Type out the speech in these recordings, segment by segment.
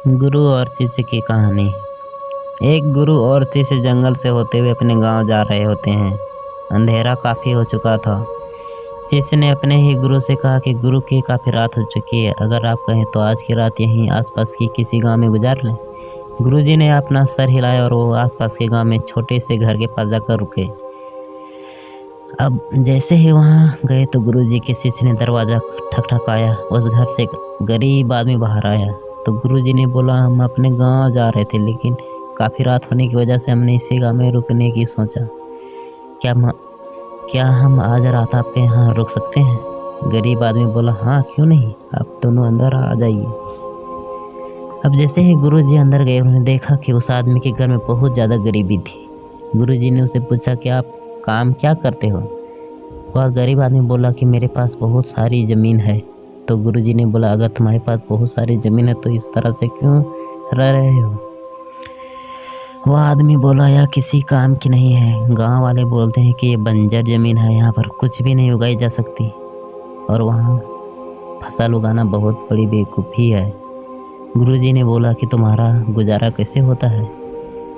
गुरु और शिष्य की कहानी। एक गुरु और शिष्य जंगल से होते हुए अपने गांव जा रहे होते हैं। अंधेरा काफ़ी हो चुका था। शिष्य ने अपने ही गुरु से कहा कि गुरु की काफ़ी रात हो चुकी है, अगर आप कहें तो आज की रात यहीं आसपास की किसी गांव में गुजार लें। गुरुजी ने अपना सर हिलाया और वो आसपास के गांव में छोटे से घर के पास जाकर रुके। अब जैसे ही वहाँ गए तो गुरुजी के शिष्य ने दरवाज़ा ठकठकाया। उस घर से गरीब आदमी बाहर आया तो गुरुजी ने बोला, हम अपने गांव जा रहे थे, लेकिन काफ़ी रात होने की वजह से हमने इसी गांव में रुकने की सोचा। क्या हम आज रात आपके यहाँ रुक सकते हैं? गरीब आदमी बोला, हाँ क्यों नहीं, आप दोनों अंदर आ जाइए। अब जैसे ही गुरुजी अंदर गए उन्होंने देखा कि उस आदमी के घर में बहुत ज़्यादा गरीबी थी। गुरुजी ने उससे पूछा कि आप काम क्या करते हो? वह गरीब आदमी बोला कि मेरे पास बहुत सारी ज़मीन है। तो गुरुजी ने बोला, अगर तुम्हारे पास बहुत सारी ज़मीन है तो इस तरह से क्यों रह रहे हो? वह आदमी बोला, यह किसी काम की नहीं है। गांव वाले बोलते हैं कि ये बंजर ज़मीन है, यहाँ पर कुछ भी नहीं उगाई जा सकती और वहाँ फसल उगाना बहुत बड़ी बेवकूफ़ी है। गुरुजी ने बोला कि तुम्हारा गुजारा कैसे होता है?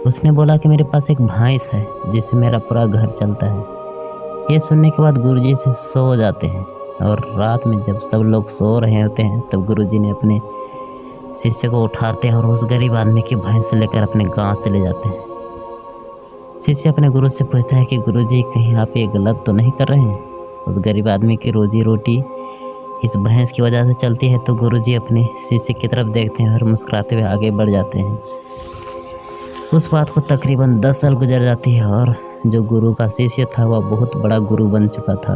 उसने बोला कि मेरे पास एक भैंस है जिससे मेरा पूरा घर चलता है। ये सुनने के बाद गुरुजी से सो जाते हैं और रात में जब सब लोग सो रहे होते हैं तब गुरुजी ने अपने शिष्य को उठाते हैं और उस गरीब आदमी की भैंस लेकर अपने गांव चले जाते हैं। शिष्य अपने गुरु से पूछता है कि गुरुजी कहीं आप ये गलत तो नहीं कर रहे हैं? उस गरीब आदमी की रोजी रोटी इस भैंस की वजह से चलती है। तो गुरुजी अपने शिष्य की तरफ देखते हैं और मुस्कुराते हुए आगे बढ़ जाते हैं। उस बात को तकरीबन 10 साल गुजर जाती है और जो गुरु का शिष्य था वह बहुत बड़ा गुरु बन चुका था।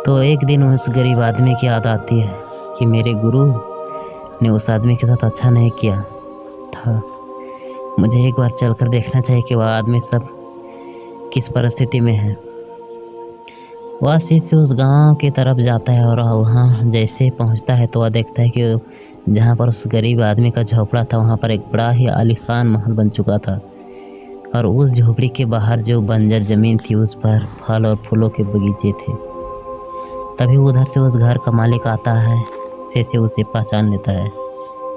तो एक दिन उस गरीब आदमी की याद आती है कि मेरे गुरु ने उस आदमी के साथ अच्छा नहीं किया था, मुझे एक बार चलकर देखना चाहिए कि वह आदमी सब किस परिस्थिति में है। वह शिष्य उस गांव की तरफ जाता है और वहाँ जैसे पहुँचता है तो वह देखता है कि जहाँ पर उस गरीब आदमी का झोपड़ा था वहाँ पर एक बड़ा ही आलीशान महल बन चुका था और उस झोपड़ी के बाहर जो बंजर ज़मीन थी उस पर फल और फूलों के बगीचे थे। तभी उधर से उस घर का मालिक आता है। शिष्य उसे पहचान लेता है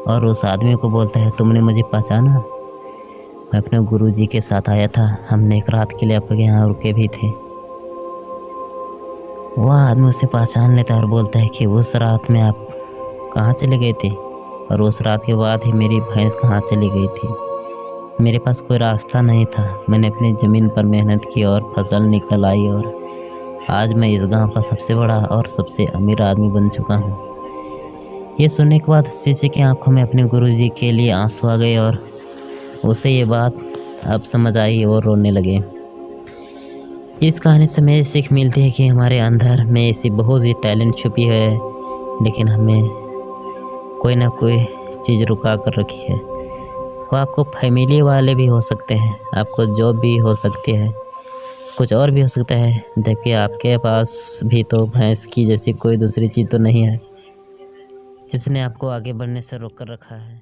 और उस आदमी को बोलता है, तुमने मुझे पहचाना? मैं अपने गुरुजी के साथ आया था, हमने एक रात के लिए आपके यहाँ रुके भी थे। वह आदमी उसे पहचान लेता है और बोलता है कि उस रात में आप कहाँ चले गए थे और उस रात के बाद ही मेरी भैंस कहाँ चली गई थी? मेरे पास कोई रास्ता नहीं था, मैंने अपनी ज़मीन पर मेहनत की और फसल निकल आई और आज मैं इस गांव का सबसे बड़ा और सबसे अमीर आदमी बन चुका हूँ। ये सुनने के बाद शिष्य की आंखों में अपने गुरुजी के लिए आंसू आ गए और उसे ये बात अब समझ आई और रोने लगे। इस कहानी से हमें सीख मिलती है कि हमारे अंदर में ऐसी बहुत सी टैलेंट छुपी है, लेकिन हमें कोई ना कोई चीज़ रुका कर रखी है। वो आपको फैमिली वाले भी हो सकते हैं, आपको जॉब भी हो सकती है, कुछ और भी हो सकता है, जबकि आपके पास भी तो भैंस की जैसी कोई दूसरी चीज़ तो नहीं है जिसने आपको आगे बढ़ने से रोक कर रखा है।